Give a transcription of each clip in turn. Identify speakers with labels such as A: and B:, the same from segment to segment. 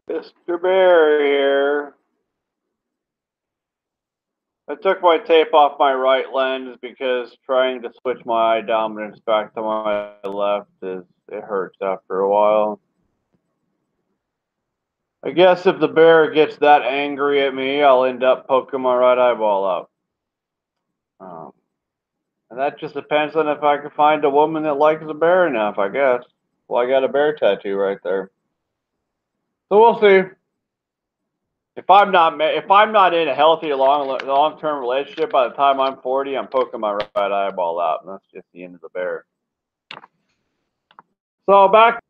A: Mr. Bear here. I took my tape off my right lens because trying to switch my eye dominance back to my left it hurts after a while. I guess if the bear gets that angry at me, I'll end up poking my right eyeball out. Um, and that just depends on if I can find a woman that likes the bear enough, I guess. Well, I got a bear tattoo right there, so we'll see. If I'm not in a healthy long term relationship by the time I'm 40, I'm poking my right eyeball out, and that's just the end of the bear. So back,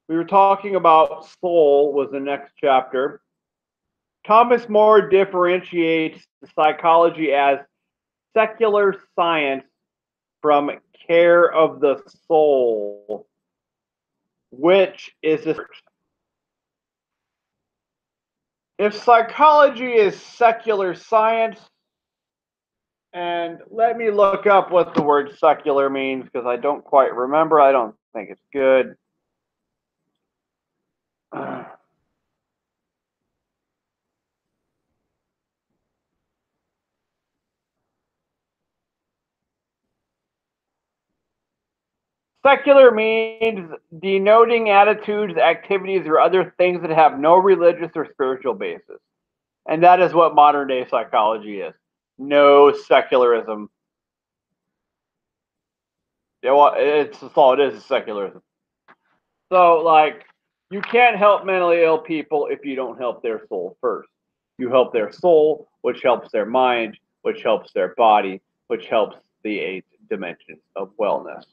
A: we were talking about soul was the next chapter. Thomas More differentiates psychology as secular science from care of the soul, which is this. If psychology is secular science, and let me look up what the word secular means because I don't quite remember. I don't think it's good. Secular means denoting attitudes, activities, or other things that have no religious or spiritual basis. And that is what modern day psychology is. No secularism. Yeah, well, that's all it is secularism. So, like, you can't help mentally ill people if you don't help their soul first. You help their soul, which helps their mind, which helps their body, which helps the 8 dimensions of wellness.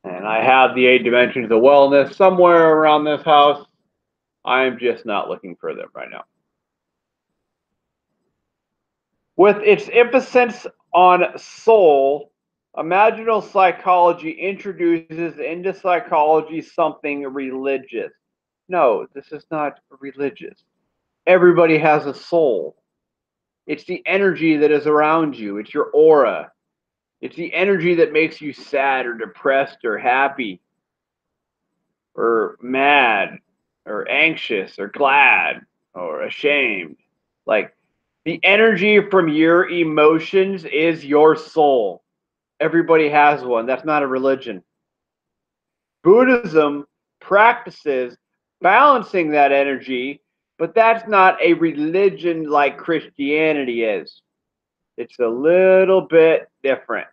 A: And I have the 8 dimensions of wellness somewhere around this house. I'm just not looking for them right now. With its emphasis on soul, Imaginal Psychology introduces into psychology something religious. No, this is not religious. Everybody has a soul. It's the energy that is around you. It's your aura. It's the energy that makes you sad or depressed or happy or mad or anxious or glad or ashamed. Like, the energy from your emotions is your soul. Everybody has one. That's not a religion. Buddhism practices balancing that energy, but that's not a religion like Christianity is. It's a little bit different.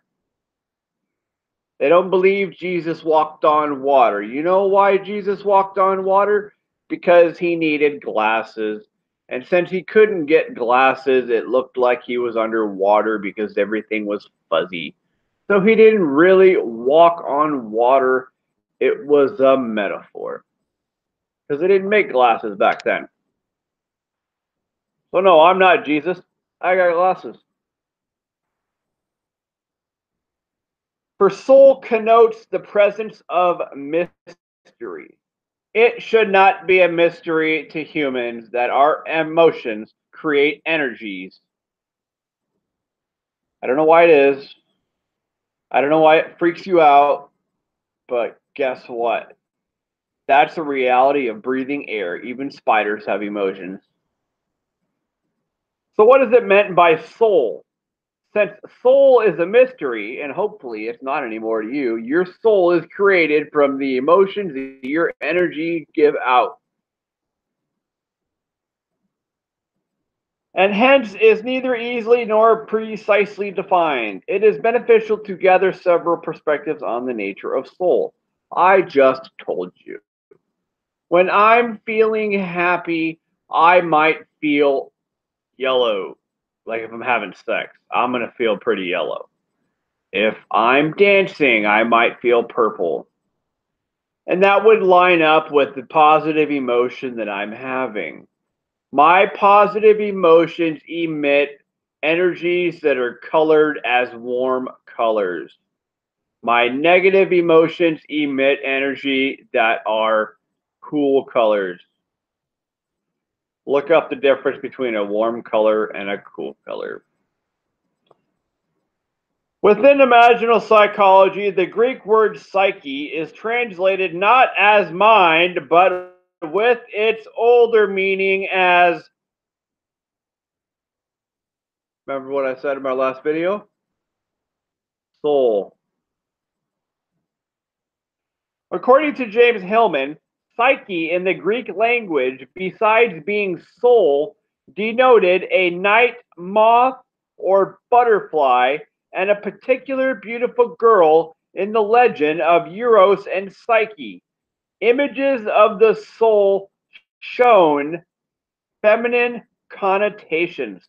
A: They don't believe Jesus walked on water. You know why Jesus walked on water? Because he needed glasses. And since he couldn't get glasses, it looked like he was underwater because everything was fuzzy. So he didn't really walk on water. It was a metaphor. Because they didn't make glasses back then. So no, I'm not Jesus. I got glasses. For soul connotes the presence of mystery. It should not be a mystery to humans that our emotions create energies. I don't know why it is. I don't know why it freaks you out, but guess what? That's the reality of breathing air. Even spiders have emotions. So, what is it meant by soul? Since soul is a mystery, and hopefully it's not anymore to you, your soul is created from the emotions that your energy give out. And hence is neither easily nor precisely defined. It is beneficial to gather several perspectives on the nature of soul. I just told you. When I'm feeling happy, I might feel yellow. Like if I'm having sex, I'm going to feel pretty yellow. If I'm dancing, I might feel purple. And that would line up with the positive emotion that I'm having. My positive emotions emit energies that are colored as warm colors. My negative emotions emit energy that are cool colors. Look up the difference between a warm color and a cool color. Within imaginal psychology, the Greek word psyche is translated not as mind, but with its older meaning as, remember what I said in my last video? Soul. According to James Hillman, psyche in the Greek language, besides being soul, denoted a night moth or butterfly and a particular beautiful girl in the legend of Eros and Psyche. Images of the soul shown feminine connotations.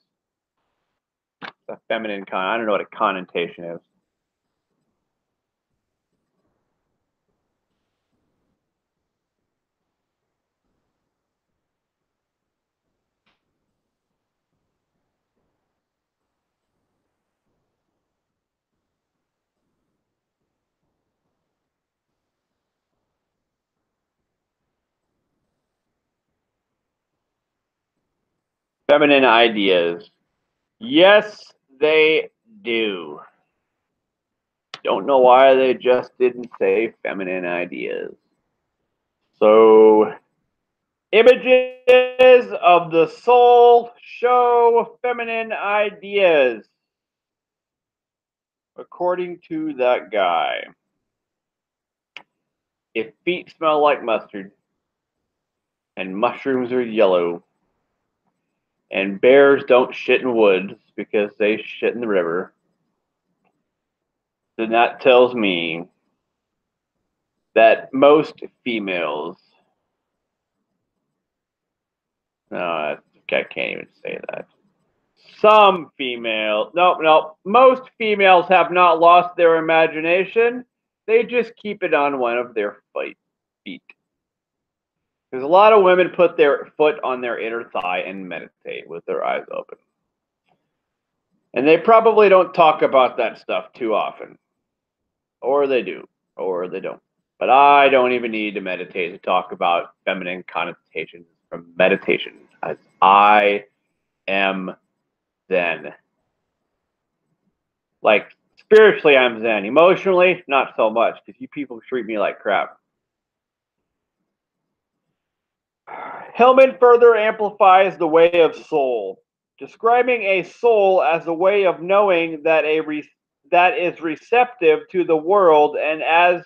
A: A feminine I don't know what a connotation is. Feminine ideas. Yes, they do. Don't know why they just didn't say feminine ideas. So, images of the soul show feminine ideas. According to that guy, if feet smell like mustard, and mushrooms are yellow, and bears don't shit in woods because they shit in the river, then that tells me that most females, no, I can't even say that. Some females, nope, most females have not lost their imagination. They just keep it on one of their feet. Because a lot of women put their foot on their inner thigh and meditate with their eyes open. And they probably don't talk about that stuff too often. Or they do, or they don't. But I don't even need to meditate to talk about feminine connotations from meditation, as I am Zen. Like, spiritually, I'm Zen. Emotionally, not so much, because you people treat me like crap. Hillman further amplifies the way of soul, describing a soul as a way of knowing that that is receptive to the world and as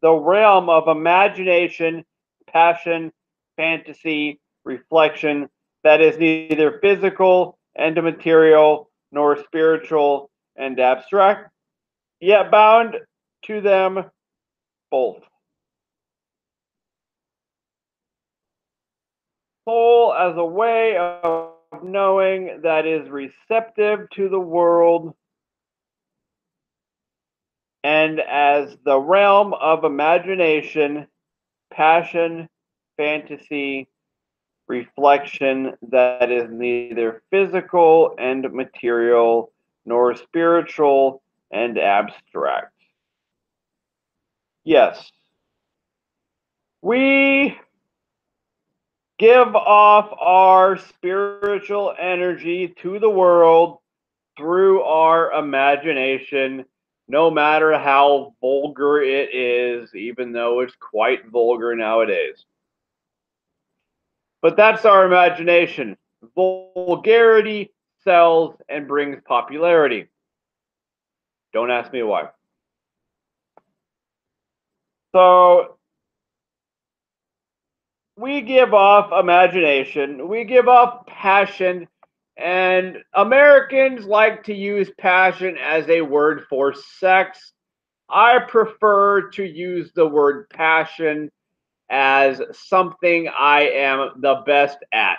A: the realm of imagination, passion, fantasy, reflection that is neither physical and material nor spiritual and abstract, yet bound to them both. Soul as a way of knowing that is receptive to the world and as the realm of imagination, passion, fantasy, reflection that is neither physical and material nor spiritual and abstract. Yes, we give off our spiritual energy to the world through our imagination, no matter how vulgar it is, even though it's quite vulgar nowadays. But that's our imagination. Vulgarity sells and brings popularity. Don't ask me why. So we give off imagination, we give off passion, and Americans like to use passion as a word for sex. I prefer to use the word passion as something I am the best at.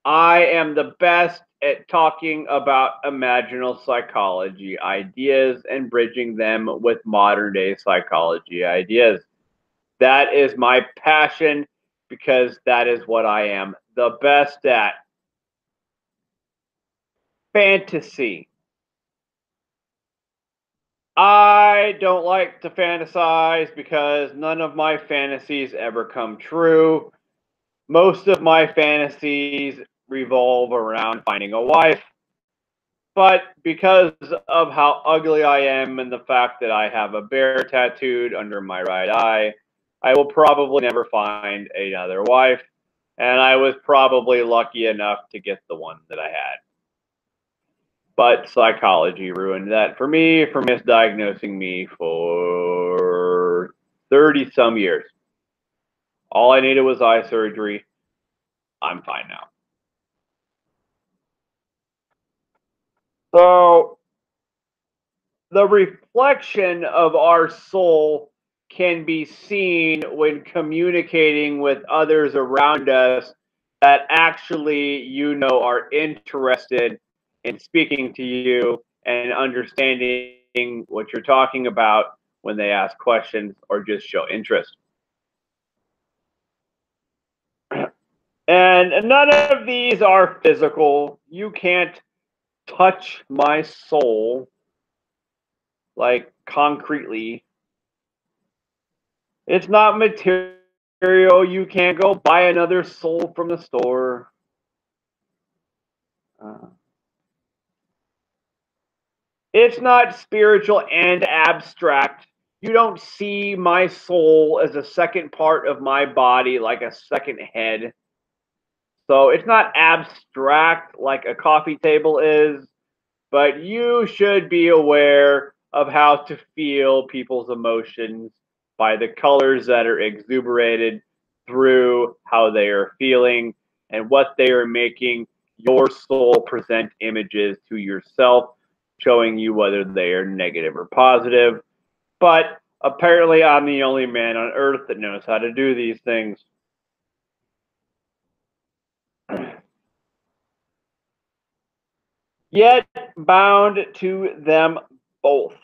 A: I am the best at talking about imaginal psychology ideas and bridging them with modern day psychology ideas. That is my passion because that is what I am the best at. Fantasy. I don't like to fantasize because none of my fantasies ever come true. Most of my fantasies revolve around finding a wife. But because of how ugly I am and the fact that I have a bear tattooed under my right eye, I will probably never find another wife, and I was probably lucky enough to get the one that I had. But psychology ruined that for me, for misdiagnosing me for 30 some years. All I needed was eye surgery. I'm fine now. So, the reflection of our soul can be seen when communicating with others around us that actually are interested in speaking to you and understanding what you're talking about when they ask questions or just show interest. And none of these are physical. You can't touch my soul like concretely. It's not material. You can't go buy another soul from the store. Uh, it's not spiritual and abstract. You don't see my soul as a second part of my body, like a second head. So it's not abstract like a coffee table is, but you should be aware of how to feel people's emotions by the colors that are exuberated through how they are feeling and what they are making your soul present images to yourself, showing you whether they are negative or positive. But apparently, I'm the only man on earth that knows how to do these things. Yet bound to them both.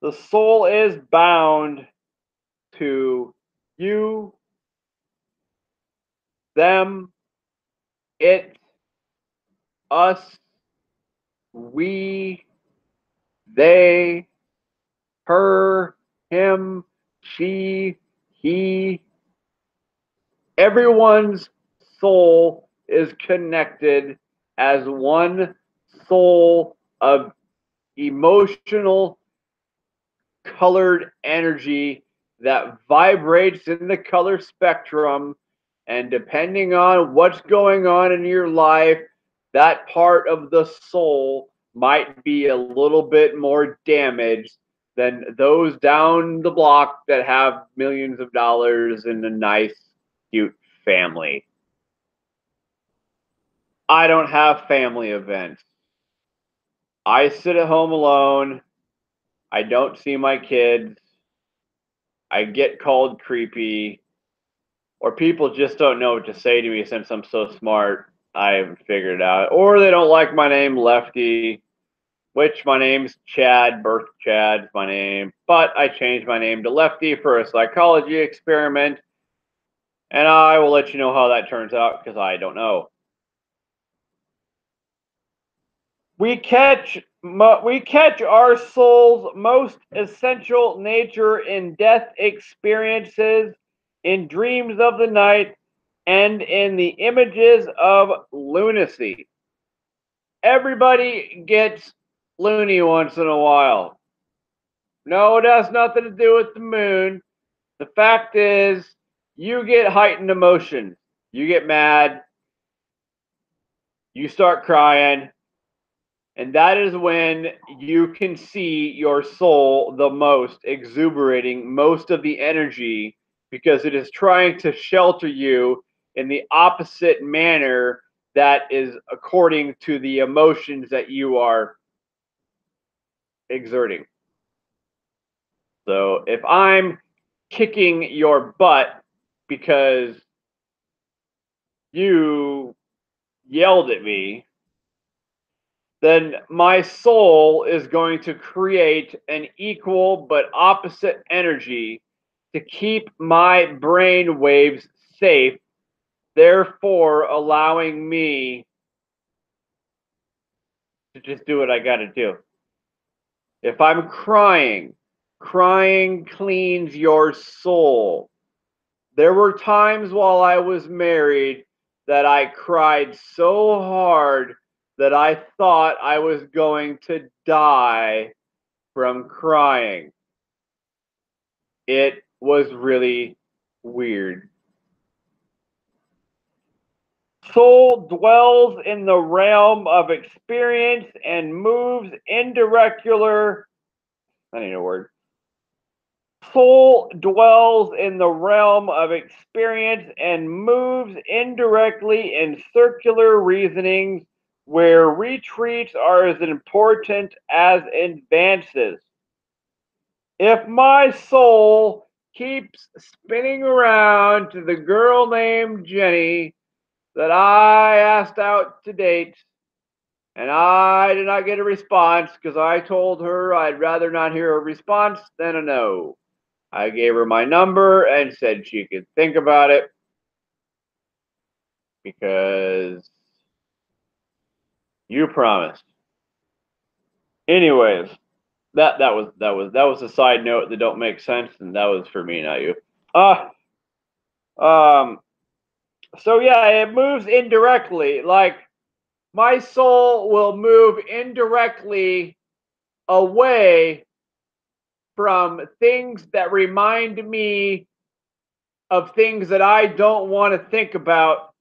A: The soul is bound to you, them, it, us, we, they, her, him, she, he. Everyone's soul is connected as one soul of emotional colored energy that vibrates in the color spectrum. And depending on what's going on in your life, that part of the soul might be a little bit more damaged than those down the block that have millions of dollars and a nice, cute family. I don't have family events. I sit at home alone. I don't see my kids. I get called creepy, or people just don't know what to say to me since I'm so smart. I haven't figured it out. Or they don't like my name, Lefty, which my name's Chad. Birth Chad's my name. But I changed my name to Lefty for a psychology experiment. And I will let you know how that turns out because I don't know. We catch our soul's most essential nature in death experiences, in dreams of the night, and in the images of lunacy. Everybody gets loony once in a while. No, it has nothing to do with the moon. The fact is, you get heightened emotions. You get mad. You start crying. And that is when you can see your soul the most exuberating most of the energy because it is trying to shelter you in the opposite manner that is according to the emotions that you are exerting. So if I'm kicking your butt because you yelled at me, then my soul is going to create an equal but opposite energy to keep my brain waves safe, therefore allowing me to just do what I got to do. If I'm crying, crying cleans your soul. There were times while I was married that I cried so hard that I thought I was going to die from crying. It was really weird. Soul dwells in the realm of experience and moves indirectly. I need a word. Soul dwells in the realm of experience and moves indirectly in circular reasonings where retreats are as important as advances. If my soul keeps spinning around to the girl named Jenny that I asked out to date, and I did not get a response because I told her I'd rather not hear a response than a no. I gave her my number and said she could think about it because you promised. Anyways, that was a side note that don't make sense, and that was for me, not you. Uh um so yeah, it moves indirectly. Like my soul will move indirectly away from things that remind me of things that I don't want to think about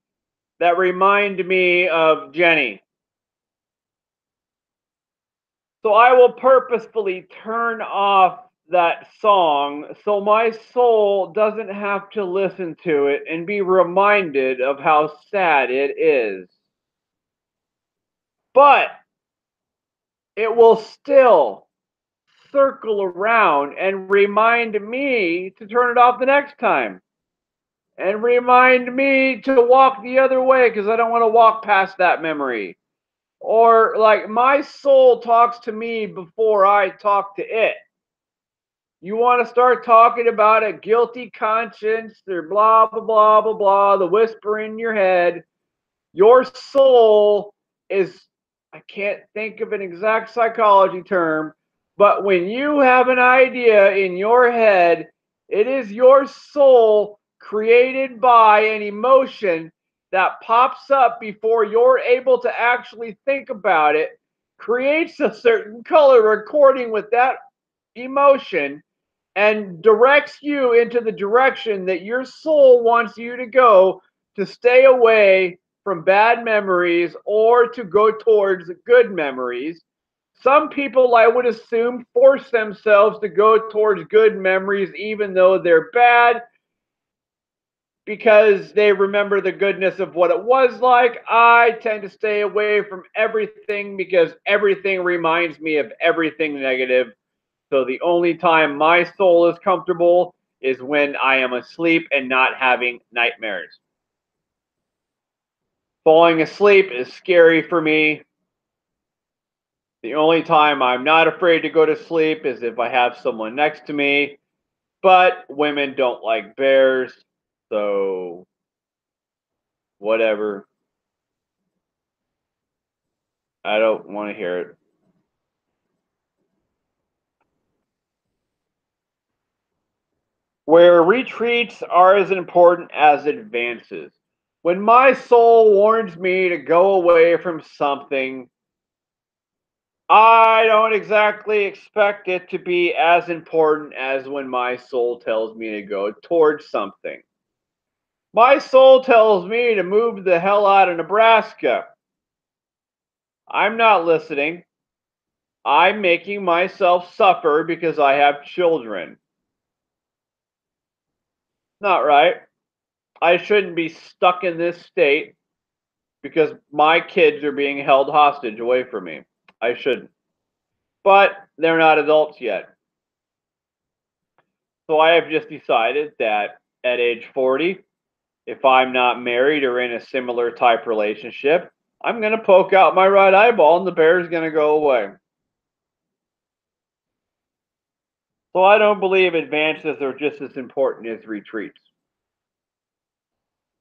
A: that remind me of Jenny. So I will purposefully turn off that song so my soul doesn't have to listen to it and be reminded of how sad it is. But it will still circle around and remind me to turn it off the next time. And remind me to walk the other way because I don't want to walk past that memory. Or like my soul talks to me before I talk to it. You want to start talking about a guilty conscience or blah, blah, blah, blah, blah, the whisper in your head. Your soul is, I can't think of an exact psychology term, but when you have an idea in your head, it is your soul created by an emotion that pops up before you're able to actually think about it, creates a certain color according with that emotion, and directs you into the direction that your soul wants you to go to stay away from bad memories or to go towards good memories. Some people, I would assume, force themselves to go towards good memories even though they're bad because they remember the goodness of what it was like. I tend to stay away from everything because everything reminds me of everything negative. So the only time my soul is comfortable is when I am asleep and not having nightmares. Falling asleep is scary for me. The only time I'm not afraid to go to sleep is if I have someone next to me. But women don't like bears, so whatever. I don't want to hear it. Where retreats are as important as advances. When my soul warns me to go away from something, I don't exactly expect it to be as important as when my soul tells me to go towards something. My soul tells me to move the hell out of Nebraska. I'm not listening. I'm making myself suffer because I have children. Not right. I shouldn't be stuck in this state because my kids are being held hostage away from me. I shouldn't. But they're not adults yet. So I have just decided that at age 40, if I'm not married or in a similar type relationship, I'm going to poke out my right eyeball and the bear is going to go away. So I don't believe advances are just as important as retreats.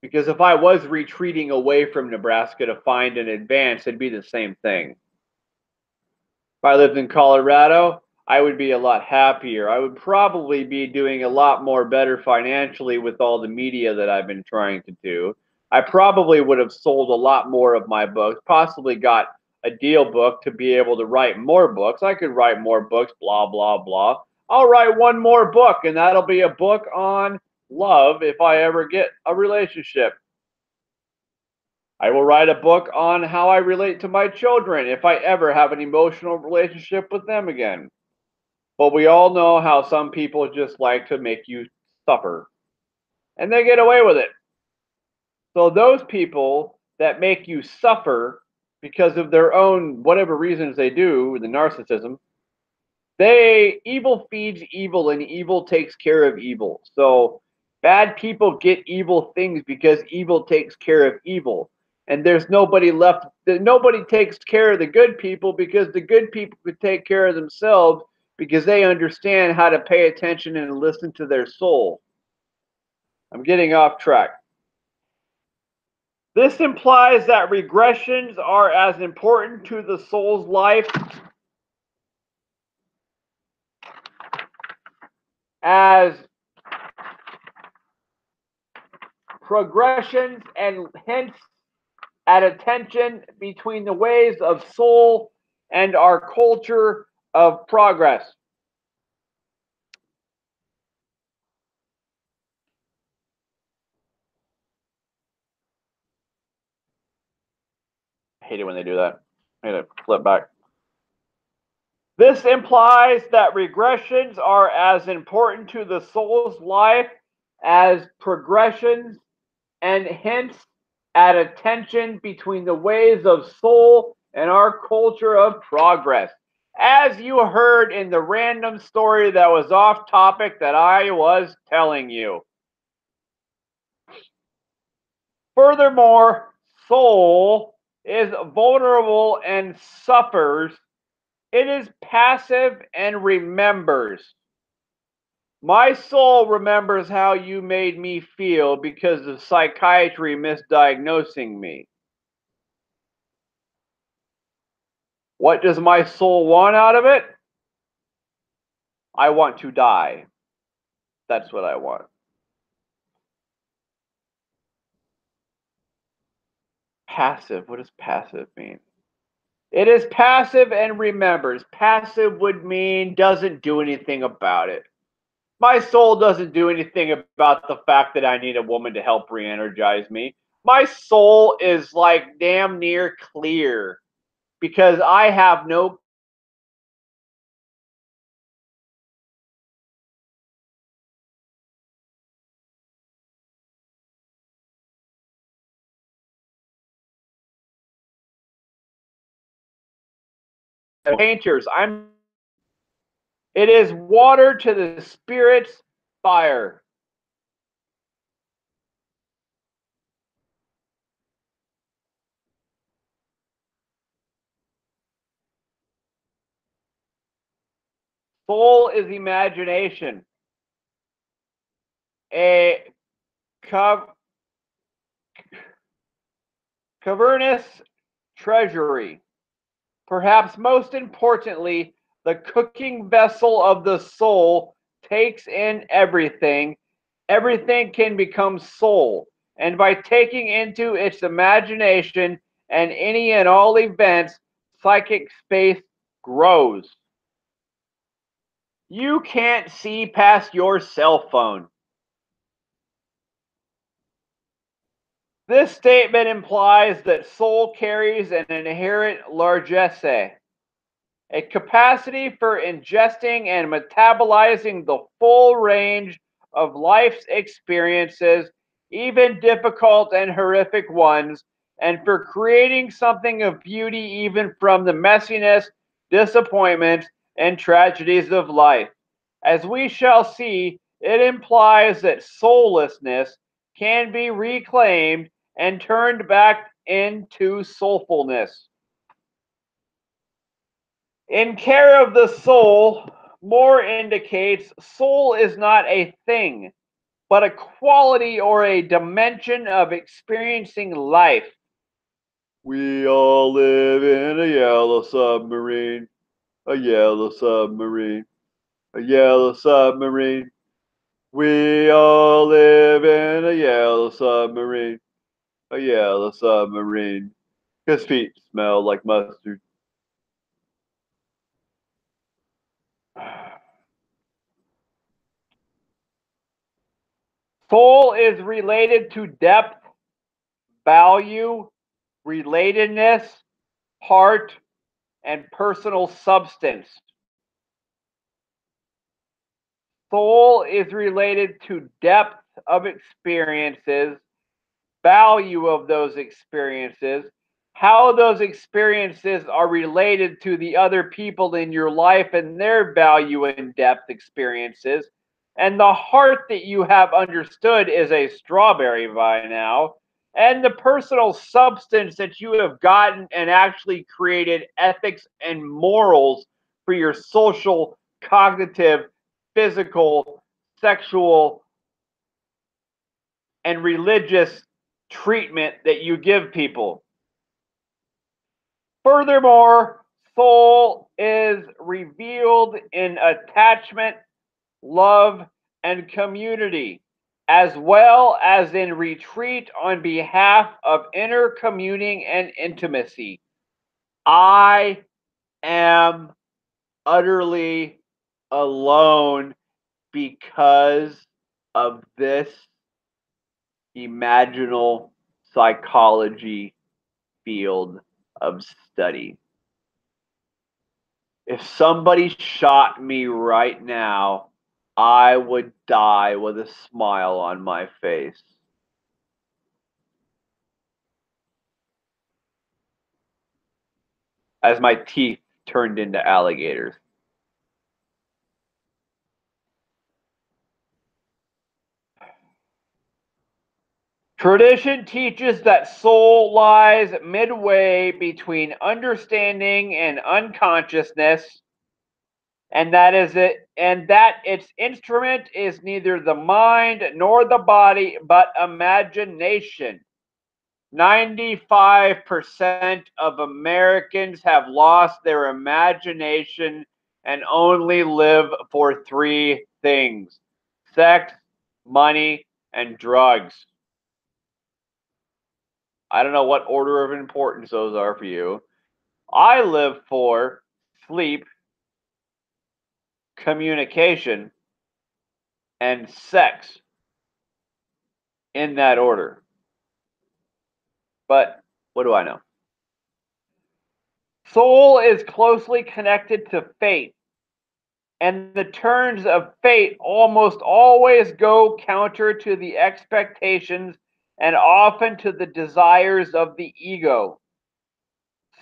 A: Because if I was retreating away from Nebraska to find an advance, it'd be the same thing. If I lived in Colorado, I would be a lot happier. I would probably be doing a lot more better financially with all the media that I've been trying to do. I probably would have sold a lot more of my books, possibly got a deal book to be able to write more books. I could write more books, blah, blah, blah. I'll write one more book, and that'll be a book on love if I ever get a relationship. I will write a book on how I relate to my children if I ever have an emotional relationship with them again. But we all know how some people just like to make you suffer, and they get away with it. So those people that make you suffer because of their own whatever reasons they do, the narcissism, they evil feeds evil and evil takes care of evil. So bad people get evil things because evil takes care of evil. And there's nobody left, nobody takes care of the good people because the good people could take care of themselves because they understand how to pay attention and listen to their soul. I'm getting off track. This implies that regressions are as important to the soul's life as progressions, and hence at a tension between the ways of soul and our culture of progress. I hate it when they do that. I hate to flip back. This implies that regressions are as important to the soul's life as progressions, and hence at a tension between the ways of soul and our culture of progress. As you heard in the random story that was off topic that I was telling you. Furthermore, soul is vulnerable and suffers. It is passive and remembers. My soul remembers how you made me feel because of psychiatry misdiagnosing me. What does my soul want out of it? I want to die. That's what I want. Passive. What does passive mean? It is passive and remembers. Passive would mean doesn't do anything about it. My soul doesn't do anything about the fact that I need a woman to help re energize me. My soul is like damn near clear because I have no painters. It is water to the spirit's fire. Soul is imagination. A cavernous treasury. Perhaps most importantly, the cooking vessel of the soul takes in everything. Everything can become soul. And by taking into its imagination and any and all events, psychic space grows. You can't see past your cell phone. This statement implies that soul carries an inherent largesse, a capacity for ingesting and metabolizing the full range of life's experiences, even difficult and horrific ones, and for creating something of beauty even from the messiness, disappointments, and tragedies of life. As we shall see, it implies that soullessness can be reclaimed and turned back into soulfulness. In care of the soul, more indicates soul is not a thing, but a quality or a dimension of experiencing life. We all live in a yellow submarine, a yellow submarine, a yellow submarine. We all live in a yellow submarine, a yellow submarine. His feet smell like mustard. Soul is related to depth, value, relatedness, heart, and personal substance. Soul is related to depth of experiences, value of those experiences, how those experiences are related to the other people in your life and their value and depth experiences. And the heart that you have understood is a strawberry by now. And the personal substance that you have gotten and actually created ethics and morals for your social, cognitive, physical, sexual, and religious treatment that you give people. Furthermore, soul is revealed in attachment, love, and community, as well as in retreat on behalf of inner communing and intimacy. I am utterly alone because of this imaginal psychology field of study. If somebody shot me right now, I would die with a smile on my face. As my teeth turned into alligators. Tradition teaches that soul lies midway between understanding and unconsciousness, and that its instrument is neither the mind nor the body, but imagination. 95% of Americans have lost their imagination and only live for three things: sex, money, and drugs. I don't know what order of importance those are for you. I live for sleep, communication, and sex in that order. But what do I know? Soul is closely connected to fate, and the turns of fate almost always go counter to the expectations and often to the desires of the ego.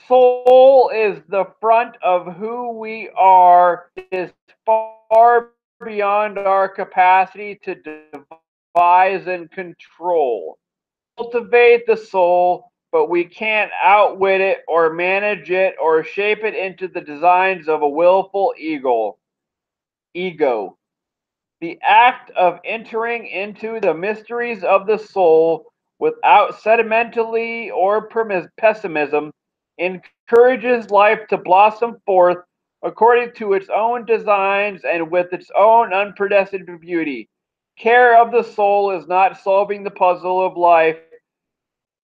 A: Soul is the front of who we are, is far beyond our capacity to devise and control. Cultivate the soul, but we can't outwit it or manage it or shape it into the designs of a willful ego. The act of entering into the mysteries of the soul without sentimentally or pessimism encourages life to blossom forth according to its own designs and with its own unprecedented beauty. Care of the soul is not solving the puzzle of life,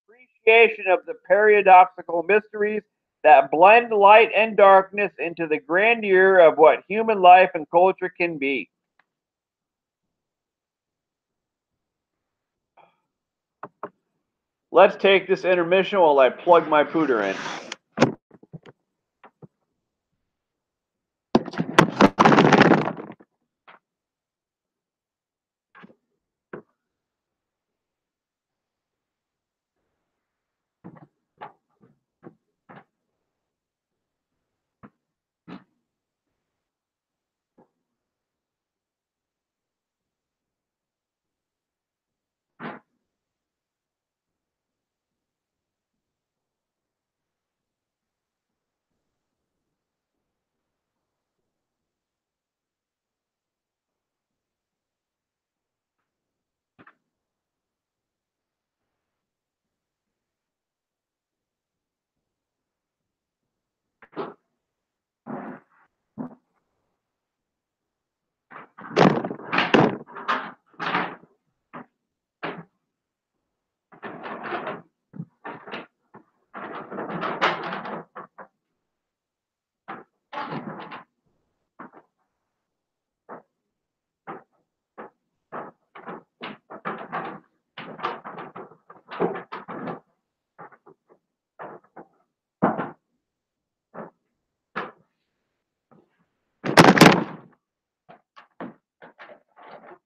A: appreciation of the paradoxical mysteries that blend light and darkness into the grandeur of what human life and culture can be. Let's take this intermission while I plug my pooter in.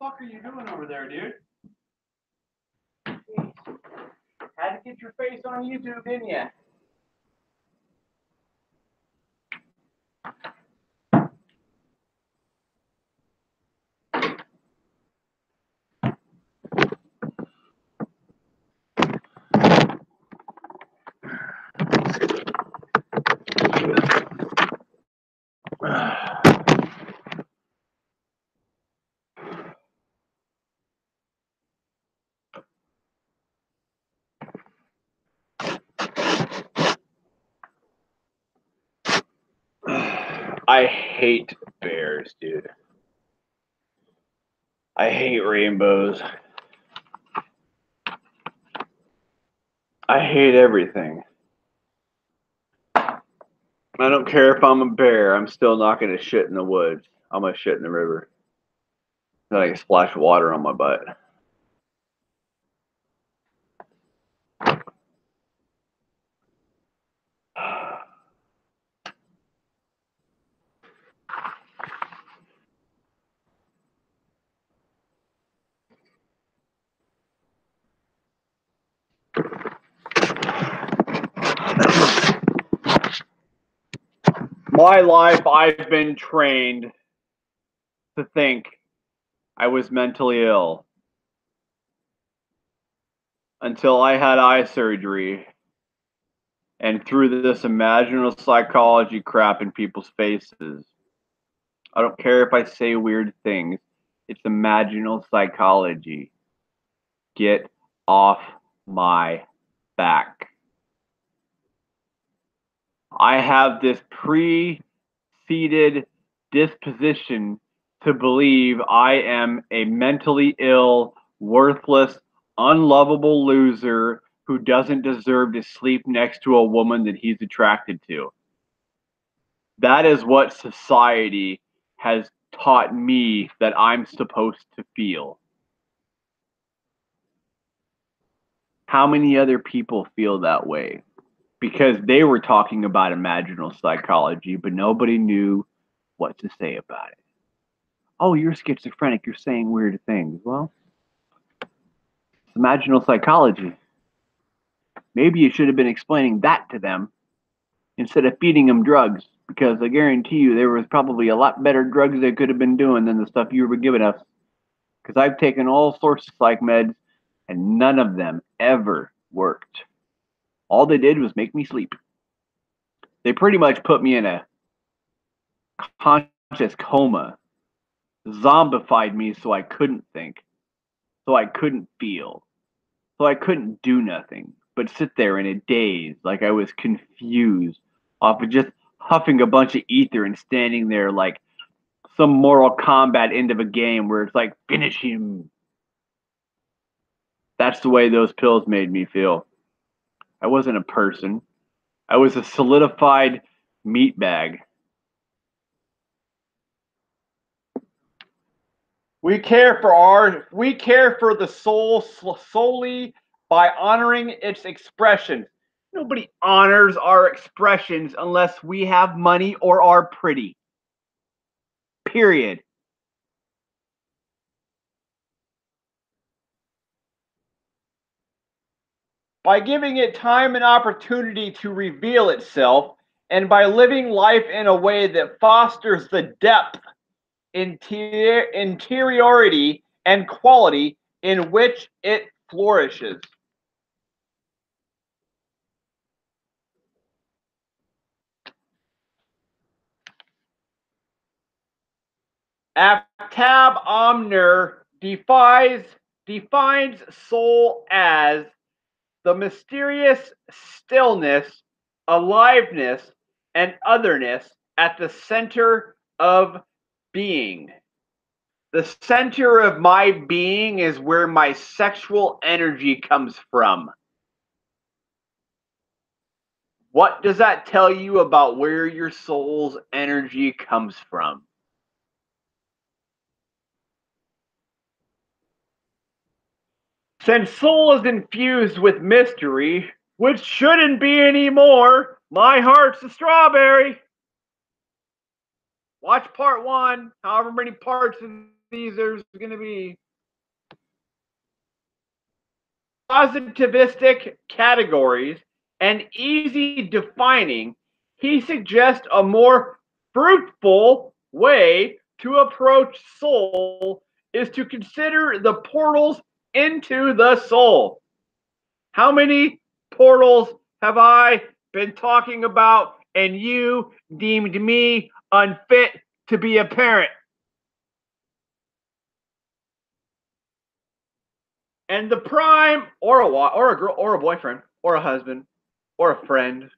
A: fuck are you doing over there, dude? Had to get your face on YouTube, didn't you? I hate bears, dude. I hate rainbows. I hate everything. I don't care if I'm a bear. I'm still not going to shit in the woods. I'm going to shit in the river. Then I can splash water on my butt. My life, I've been trained to think I was mentally ill until I had eye surgery and threw this imaginal psychology crap in people's faces. I don't care if I say weird things. It's imaginal psychology. Get off my back. I have this preceded disposition to believe I am a mentally ill, worthless, unlovable loser who doesn't deserve to sleep next to a woman that he's attracted to. That is what society has taught me that I'm supposed to feel. How many other people feel that way? Because they were talking about imaginal psychology, but nobody knew what to say about it. Oh, you're schizophrenic. You're saying weird things. Well, it's imaginal psychology. Maybe you should have been explaining that to them instead of feeding them drugs, because I guarantee you there was probably a lot better drugs they could have been doing than the stuff you were giving us. Because I've taken all sorts of psych meds, and none of them ever worked. All they did was make me sleep. They pretty much put me in a conscious coma, zombified me so I couldn't think, so I couldn't feel, so I couldn't do nothing but sit there in a daze like I was confused off of just huffing a bunch of ether and standing there like some Mortal Kombat end of a game where it's like, finish him. That's the way those pills made me feel. I wasn't a person. I was a solidified meat bag. We care for the soul solely by honoring its expressions. Nobody honors our expressions unless we have money or are pretty. Period. By giving it time and opportunity to reveal itself, and by living life in a way that fosters the depth, interiority, and quality in which it flourishes. Aftab Omner defines soul as the mysterious stillness, aliveness, and otherness at the center of being. The center of my being is where my sexual energy comes from. What does that tell you about where your soul's energy comes from? Since soul is infused with mystery, which shouldn't be anymore, my heart's a strawberry. Watch part one, however many parts of these there's going to be. Positivistic categories and easy defining, he suggests a more fruitful way to approach soul is to consider the portals into the soul. How many portals have I been talking about and you deemed me unfit to be a parent? And the prime, or a girl, or a boyfriend, or a husband, or a friend,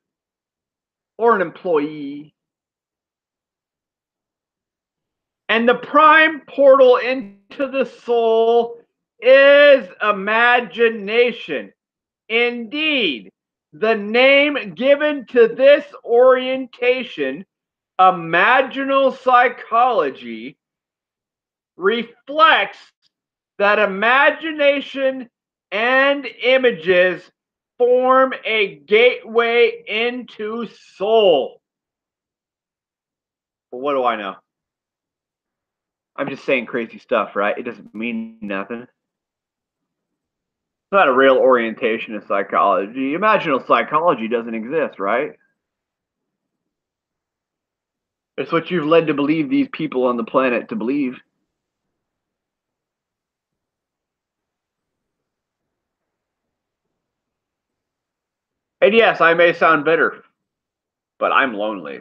A: or an employee. And the prime portal into the soul is imagination. Indeed, the name given to this orientation, Imaginal Psychology, reflects that imagination and images form a gateway into soul. But what do I know? I'm just saying crazy stuff, right? It doesn't mean nothing. It's not a real orientation of psychology. Imaginal psychology doesn't exist, right? It's what you've led to believe these people on the planet to believe. And yes, I may sound bitter, but I'm lonely.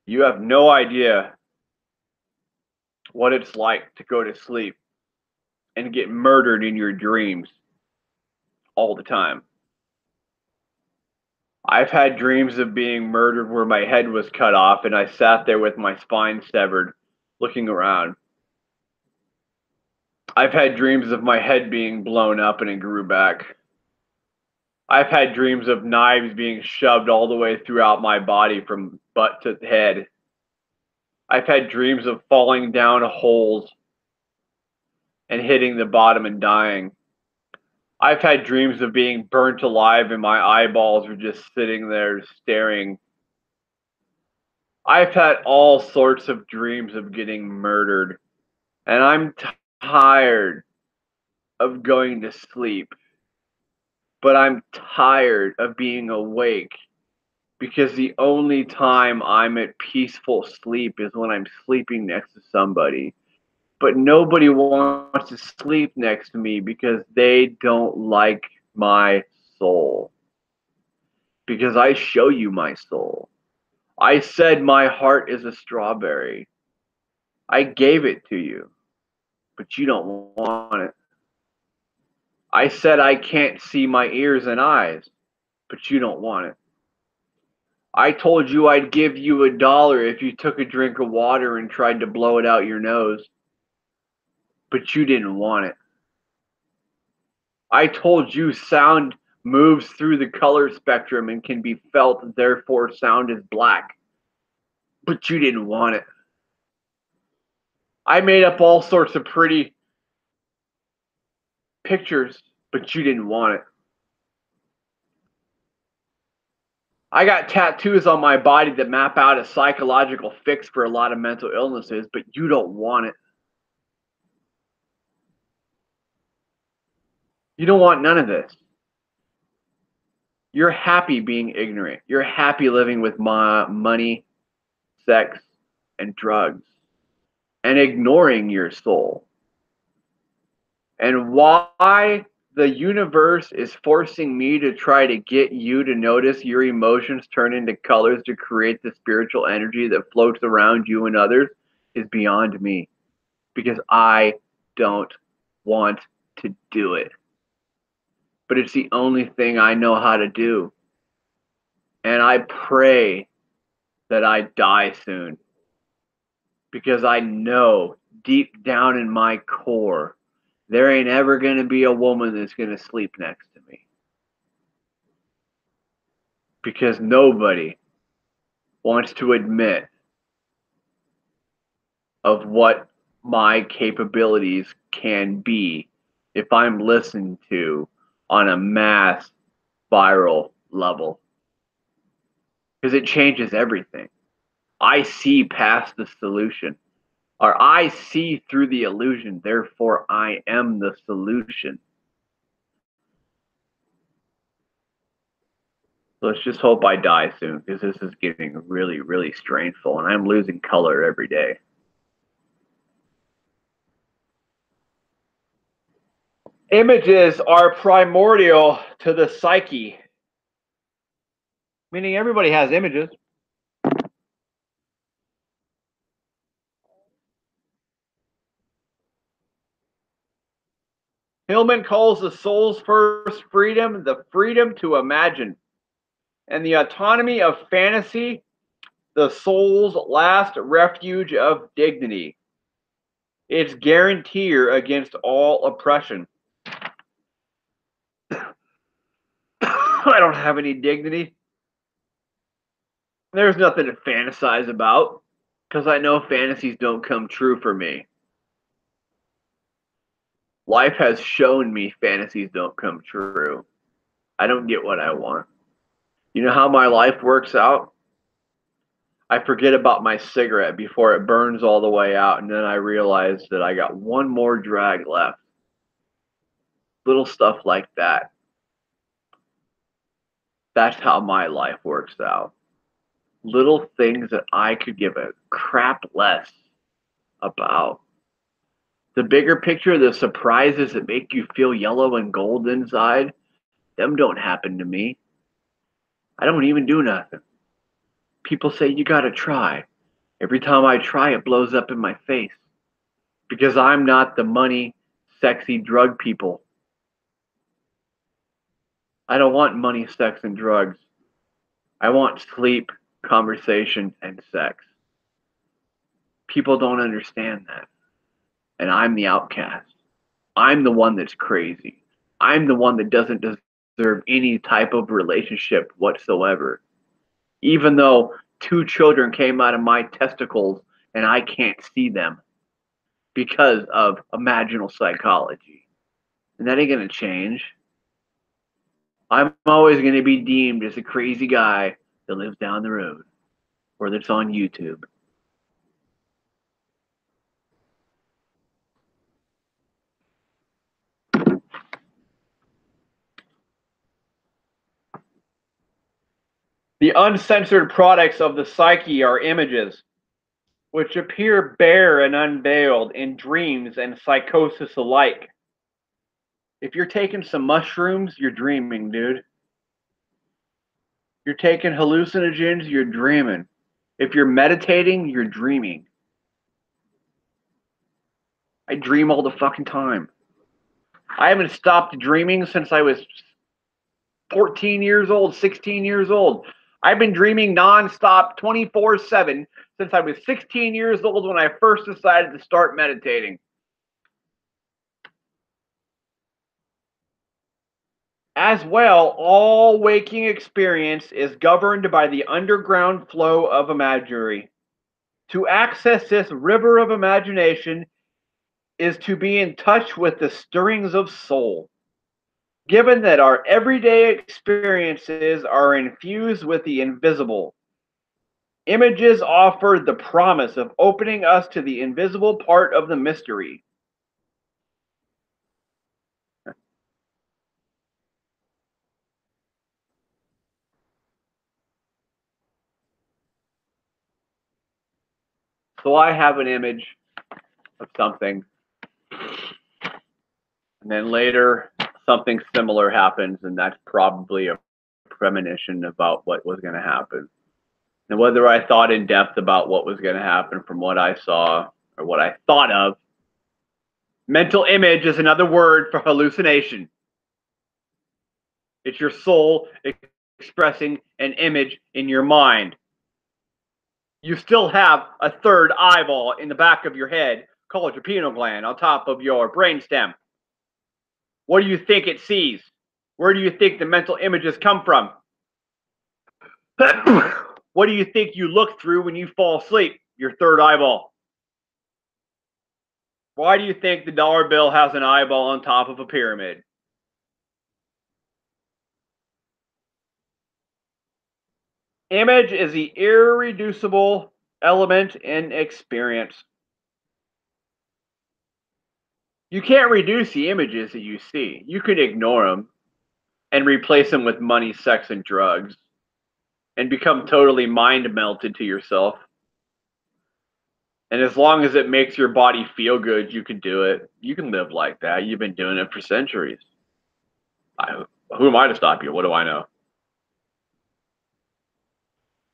A: You have no idea what it's like to go to sleep and get murdered in your dreams all the time. I've had dreams of being murdered where my head was cut off and I sat there with my spine severed, looking around. I've had dreams of my head being blown up and it grew back. I've had dreams of knives being shoved all the way throughout my body from butt to head. I've had dreams of falling down holes and hitting the bottom and dying. I've had dreams of being burnt alive and my eyeballs are just sitting there staring. I've had all sorts of dreams of getting murdered, and I'm tired of going to sleep, but I'm tired of being awake because the only time I'm at peaceful sleep is when I'm sleeping next to somebody. But nobody wants to sleep next to me because they don't like my soul. Because I show you my soul. I said my heart is a strawberry. I gave it to you, but you don't want it. I said I can't see my ears and eyes, but you don't want it. I told you I'd give you $1 if you took a drink of water and tried to blow it out your nose, but you didn't want it. I told you sound moves through the color spectrum and can be felt, therefore sound is black, but you didn't want it. I made up all sorts of pretty pictures, but you didn't want it. I got tattoos on my body that map out a psychological fix for a lot of mental illnesses, but you don't want it. You don't want none of this. You're happy being ignorant. You're happy living with money, sex, and drugs, and ignoring your soul. And why the universe is forcing me to try to get you to notice your emotions turn into colors to create the spiritual energy that floats around you and others is beyond me, because I don't want to do it. But it's the only thing I know how to do. And I pray that I die soon, because I know deep down in my core there ain't ever going to be a woman that's going to sleep next to me, because nobody wants to admit of what my capabilities can be if I'm listened to on a mass viral level, because it changes everything. I see past the solution, or I see through the illusion, therefore I am the solution. Let's just hope I die soon, because this is getting really, really strangeful, and I'm losing color every day. Images are primordial to the psyche, meaning everybody has images. Hillman calls the soul's first freedom the freedom to imagine, and the autonomy of fantasy the soul's last refuge of dignity. Its guarantor against all oppression. I don't have any dignity. There's nothing to fantasize about, because I know fantasies don't come true for me. Life has shown me fantasies don't come true. I don't get what I want. You know how my life works out? I forget about my cigarette before it burns all the way out, and then I realize that I got one more drag left. Little stuff like that. That's how my life works out. Little things that I could give a crap less about. The bigger picture, the surprises that make you feel yellow and gold inside, them don't happen to me. I don't even do nothing. People say you gotta try. Every time I try, it blows up in my face. Because I'm not the money, sexy drug people. I don't want money, sex, and drugs. I want sleep, conversation, and sex. People don't understand that. And I'm the outcast. I'm the one that's crazy. I'm the one that doesn't deserve any type of relationship whatsoever. Even though 2 children came out of my testicles and I can't see them because of imaginal psychology. And that ain't going to change. I'm always going to be deemed as a crazy guy that lives down the road or that's on YouTube. The uncensored products of the psyche are images, which appear bare and unveiled in dreams and psychosis alike. If you're taking some mushrooms, you're dreaming, dude. You're taking hallucinogens, you're dreaming. If you're meditating, you're dreaming. I dream all the fucking time. I haven't stopped dreaming since I was 14 years old, 16 years old. I've been dreaming nonstop 24/7 since I was 16 years old when I first decided to start meditating. As well, all waking experience is governed by the underground flow of imagery. To access this river of imagination is to be in touch with the stirrings of soul. Given that our everyday experiences are infused with the invisible, images offer the promise of opening us to the invisible part of the mystery. So I have an image of something, and then later something similar happens, and that's probably a premonition about what was going to happen. And whether I thought in depth about what was going to happen from what I saw or what I thought of, mental image is another word for hallucination. It's your soul expressing an image in your mind. You still have a third eyeball in the back of your head called your pineal gland on top of your brainstem. What do you think it sees? Where do you think the mental images come from? What do you think you look through when you fall asleep? Your third eyeball. Why do you think the dollar bill has an eyeball on top of a pyramid? Image is the irreducible element in experience. You can't reduce the images that you see. You can ignore them and replace them with money, sex, and drugs and become totally mind melted to yourself. And as long as it makes your body feel good, you can do it. You can live like that. You've been doing it for centuries. Who am I to stop you? What do I know?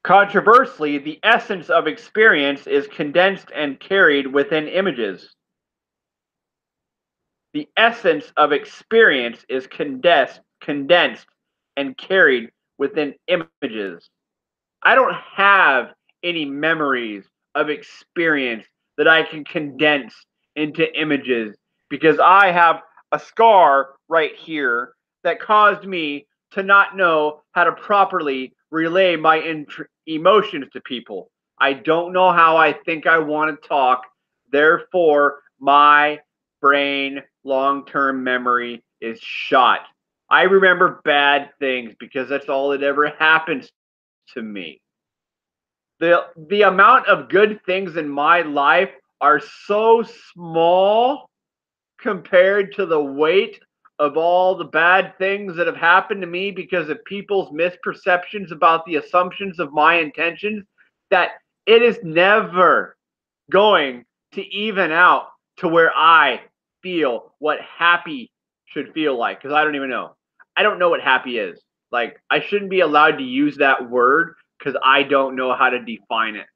A: Controversially, the essence of experience is condensed and carried within images. The essence of experience is condensed and carried within images. I don't have any memories of experience that I can condense into images because I have a scar right here that caused me to not know how to properly relay my emotions to people. I don't know how I think I want to talk. Therefore, my brain long-term memory is shot. I remember bad things because that's all that ever happens to me. The amount of good things in my life are so small compared to the weight of all the bad things that have happened to me because of people's misperceptions about the assumptions of my intentions that it is never going to even out to where I feel what happy should feel like because I don't even know. I don't know what happy is. Like, I shouldn't be allowed to use that word because I don't know how to define it.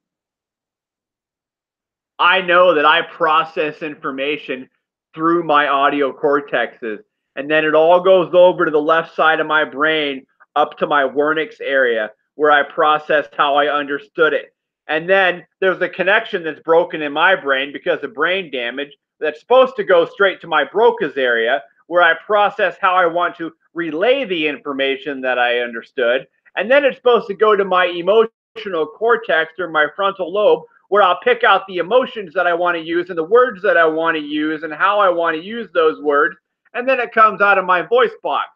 A: I know that I process information through my audio cortexes, and then it all goes over to the left side of my brain up to my Wernicke's area where I process how I understood it. And then there's a connection that's broken in my brain because of brain damage that's supposed to go straight to my Broca's area where I process how I want to relay the information that I understood. And then it's supposed to go to my emotional cortex or my frontal lobe where I'll pick out the emotions that I want to use and the words that I want to use and how I want to use those words. And then it comes out of my voice box.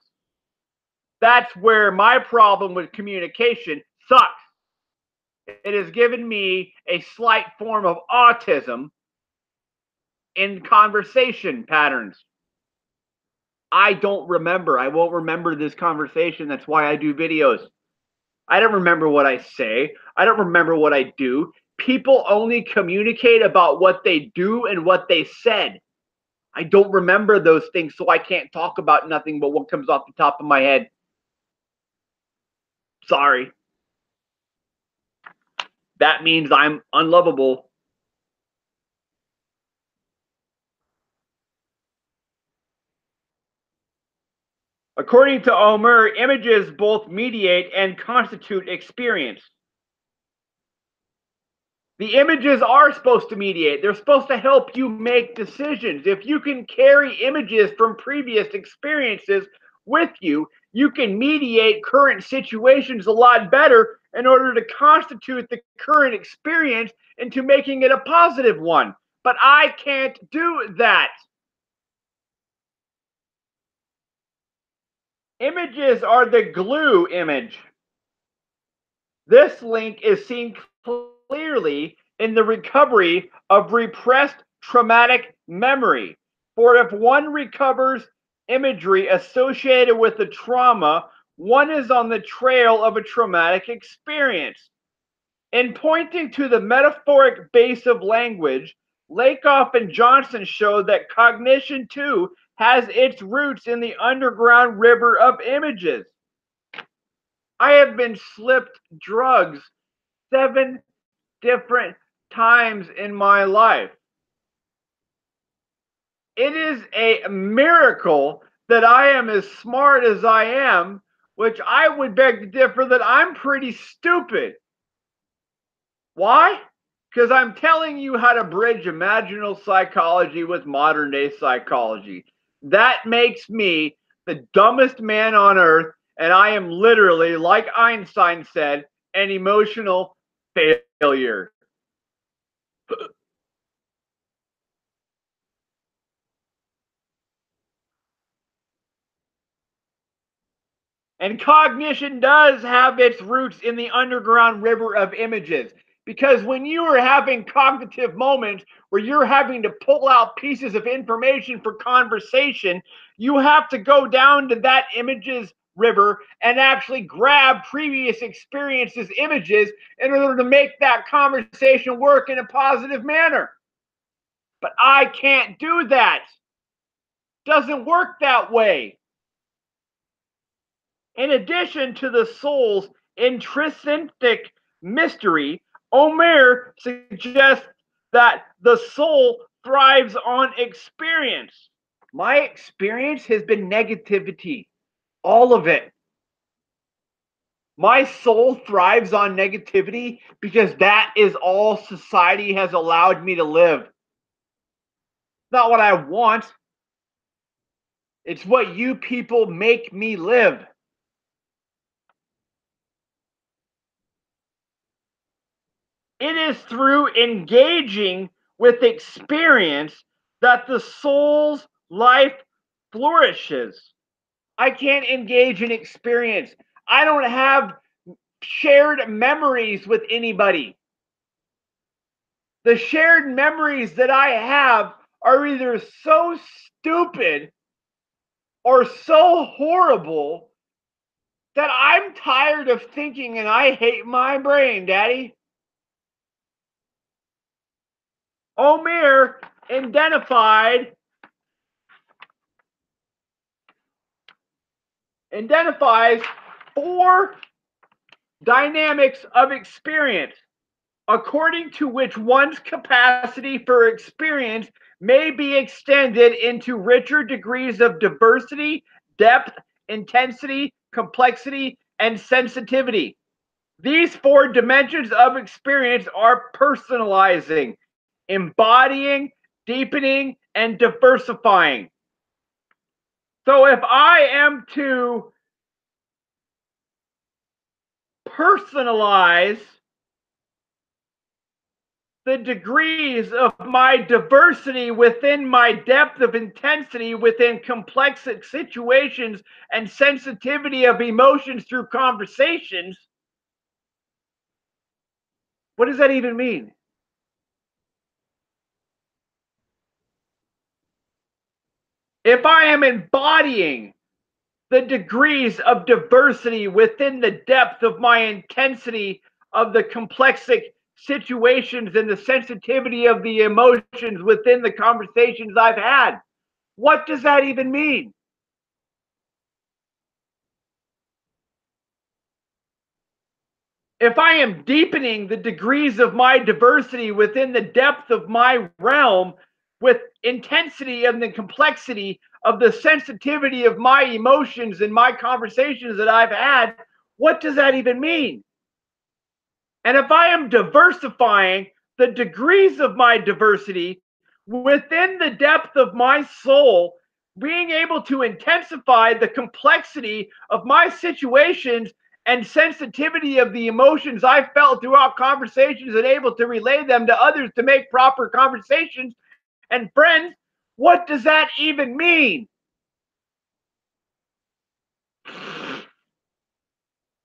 A: That's where my problem with communication sucks. It has given me a slight form of autism in conversation patterns. I don't remember. I won't remember this conversation. That's why I do videos. I don't remember what I say. I don't remember what I do. People only communicate about what they do and what they said. I don't remember those things, so I can't talk about nothing but what comes off the top of my head. Sorry. That means I'm unlovable. According to Omer, images both mediate and constitute experience. The images are supposed to mediate. They're supposed to help you make decisions. If you can carry images from previous experiences with you, you can mediate current situations a lot better in order to constitute the current experience into making it a positive one. But I can't do that. Images are the glue image. This link is seen clearly in the recovery of repressed traumatic memory. For if one recovers imagery associated with the trauma, one is on the trail of a traumatic experience. In pointing to the metaphoric base of language, Lakoff and Johnson showed that cognition too has its roots in the underground river of images. I have been slipped drugs 7 different times in my life. It is a miracle that I am as smart as I am, which I would beg to differ that I'm pretty stupid. Why? Because I'm telling you how to bridge imaginal psychology with modern day psychology. That makes me the dumbest man on earth, and I am literally, like Einstein said, an emotional failure. And cognition does have its roots in the underground river of images. Because when you are having cognitive moments where you're having to pull out pieces of information for conversation, you have to go down to that images river and actually grab previous experiences images in order to make that conversation work in a positive manner. But I can't do that. Doesn't work that way. In addition to the soul's intrinsic mystery, Omer suggests that the soul thrives on experience. My experience has been negativity, all of it. My soul thrives on negativity because that is all society has allowed me to live. Not what I want. It's what you people make me live. It is through engaging with experience that the soul's life flourishes. I can't engage in experience. I don't have shared memories with anybody. The shared memories that I have are either so stupid or so horrible that I'm tired of thinking and I hate my brain, Daddy. Omer identifies 4 dynamics of experience, according to which one's capacity for experience may be extended into richer degrees of diversity, depth, intensity, complexity, and sensitivity. These 4 dimensions of experience are personalizing, embodying, deepening, and diversifying. So if I am to personalize the degrees of my diversity within my depth of intensity within complex situations and sensitivity of emotions through conversations, what does that even mean? If I am embodying the degrees of diversity within the depth of my intensity of the complexic situations and the sensitivity of the emotions within the conversations I've had, what does that even mean? If I am deepening the degrees of my diversity within the depth of my realm with intensity and the complexity of the sensitivity of my emotions and my conversations that I've had, what does that even mean? And if I am diversifying the degrees of my diversity within the depth of my soul, being able to intensify the complexity of my situations and sensitivity of the emotions I felt throughout conversations and able to relay them to others to make proper conversations and friends, what does that even mean?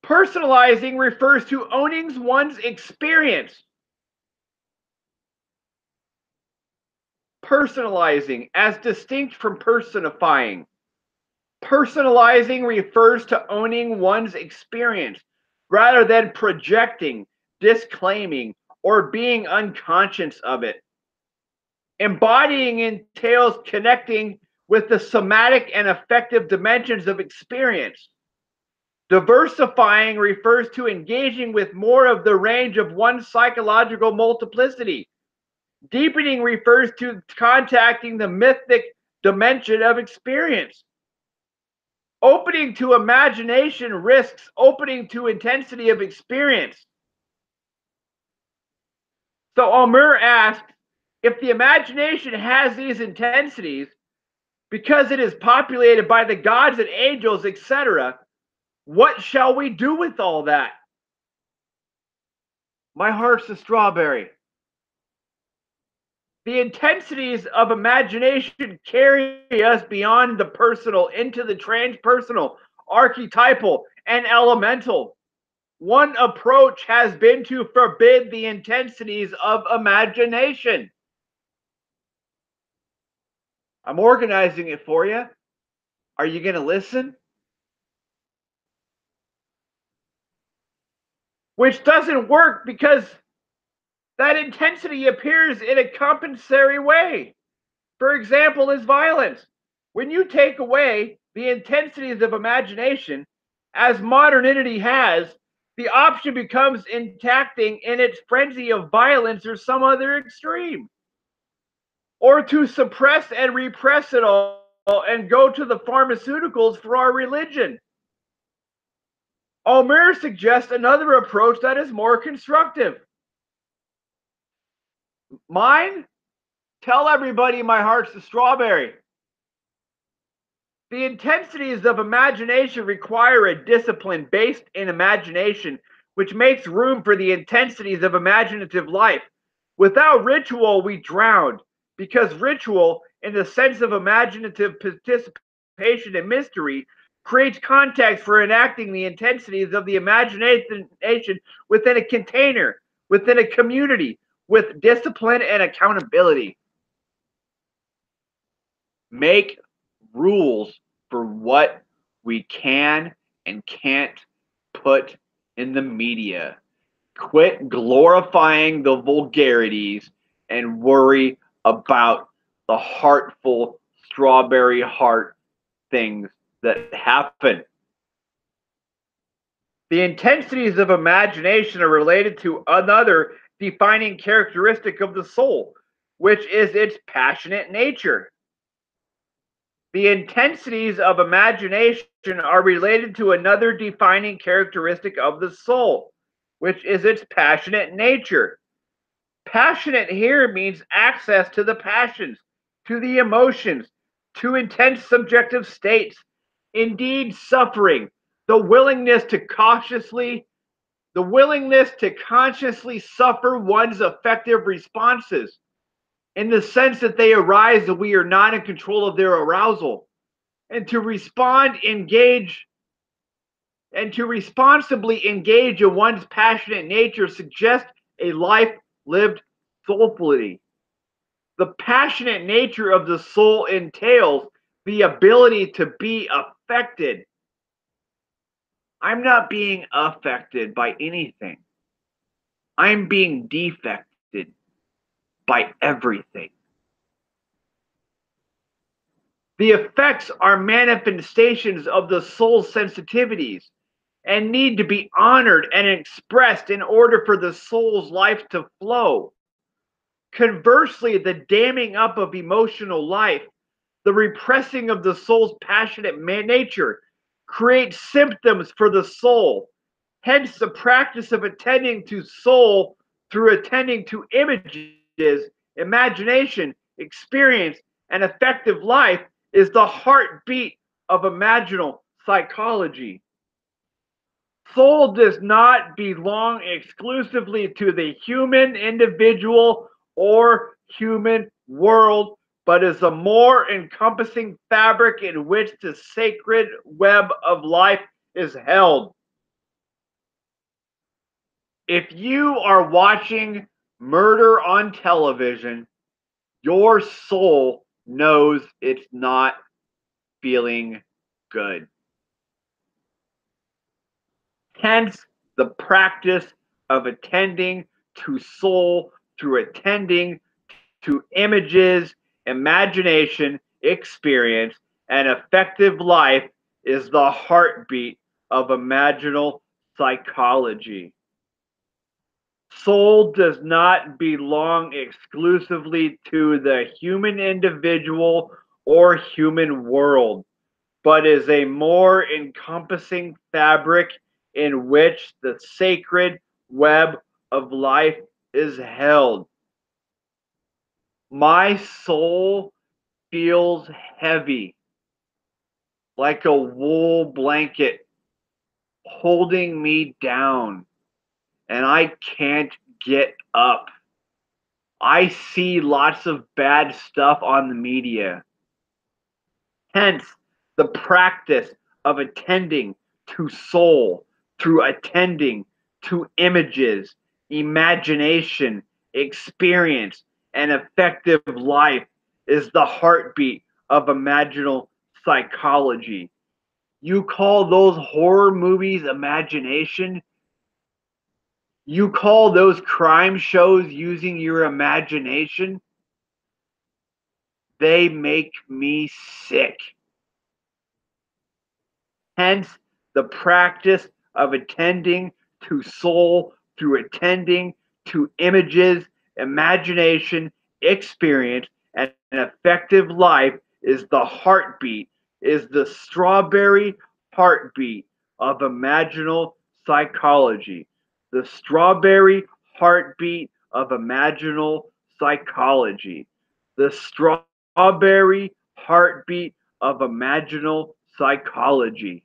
A: Personalizing refers to owning one's experience. Personalizing as distinct from personifying. Personalizing refers to owning one's experience rather than projecting, disclaiming, or being unconscious of it. Embodying entails connecting with the somatic and affective dimensions of experience. Diversifying refers to engaging with more of the range of one's psychological multiplicity. Deepening refers to contacting the mythic dimension of experience. Opening to imagination risks opening to intensity of experience. So Omer asks, if the imagination has these intensities, because it is populated by the gods and angels, etc., what shall we do with all that? My heart's a strawberry. The intensities of imagination carry us beyond the personal into the transpersonal, archetypal, and elemental. One approach has been to forbid the intensities of imagination. I'm organizing it for you. Are you going to listen? Which doesn't work because that intensity appears in a compensatory way. For example, is violence. When you take away the intensities of imagination, as modernity has, the option becomes intacting in its frenzy of violence or some other extreme. Or to suppress and repress it all and go to the pharmaceuticals for our religion. Almir suggests another approach that is more constructive. Mine? Tell everybody my heart's a strawberry. The intensities of imagination require a discipline based in imagination, which makes room for the intensities of imaginative life. Without ritual, we drown, because ritual, in the sense of imaginative participation and mystery, creates context for enacting the intensities of the imagination within a container, within a community, with discipline and accountability. Make rules for what we can and can't put in the media. Quit glorifying the vulgarities and worry about the heartful strawberry heart things that happen. The intensities of imagination are related to another defining characteristic of the soul, which is its passionate nature. The intensities of imagination are related to another defining characteristic of the soul, which is its passionate nature. Passionate here means access to the passions, to the emotions, to intense subjective states, indeed suffering, the willingness to consciously suffer one's affective responses, in the sense that they arise and we are not in control of their arousal, and to responsibly engage in one's passionate nature suggests a life lived soulfully. The passionate nature of the soul entails the ability to be affected. I'm not being affected by anything. I'm being defected by everything. The effects are manifestations of the soul's sensitivities and need to be honored and expressed in order for the soul's life to flow. Conversely, the damming up of emotional life, the repressing of the soul's passionate nature, creates symptoms for the soul. Hence, the practice of attending to soul through attending to images, imagination, experience, and effective life is the heartbeat of imaginal psychology. Soul does not belong exclusively to the human individual or human world, but is a more encompassing fabric in which the sacred web of life is held. If you are watching murder on television, your soul knows it's not feeling good. Hence, the practice of attending to soul through attending to images, imagination, experience, and effective life is the heartbeat of imaginal psychology. Soul does not belong exclusively to the human individual or human world, but is a more encompassing fabric in which the sacred web of life is held. My soul feels heavy, like a wool blanket holding me down, and I can't get up. I see lots of bad stuff on the media. Hence, the practice of attending to soul through attending to images, imagination, experience, and effective life is the heartbeat of imaginal psychology. You call those horror movies imagination? You call those crime shows using your imagination? They make me sick. Hence, the practice of attending to soul through attending to images, imagination, experience, and an effective life is the heartbeat, is the strawberry heartbeat of imaginal psychology. The strawberry heartbeat of imaginal psychology. The strawberry heartbeat of imaginal psychology.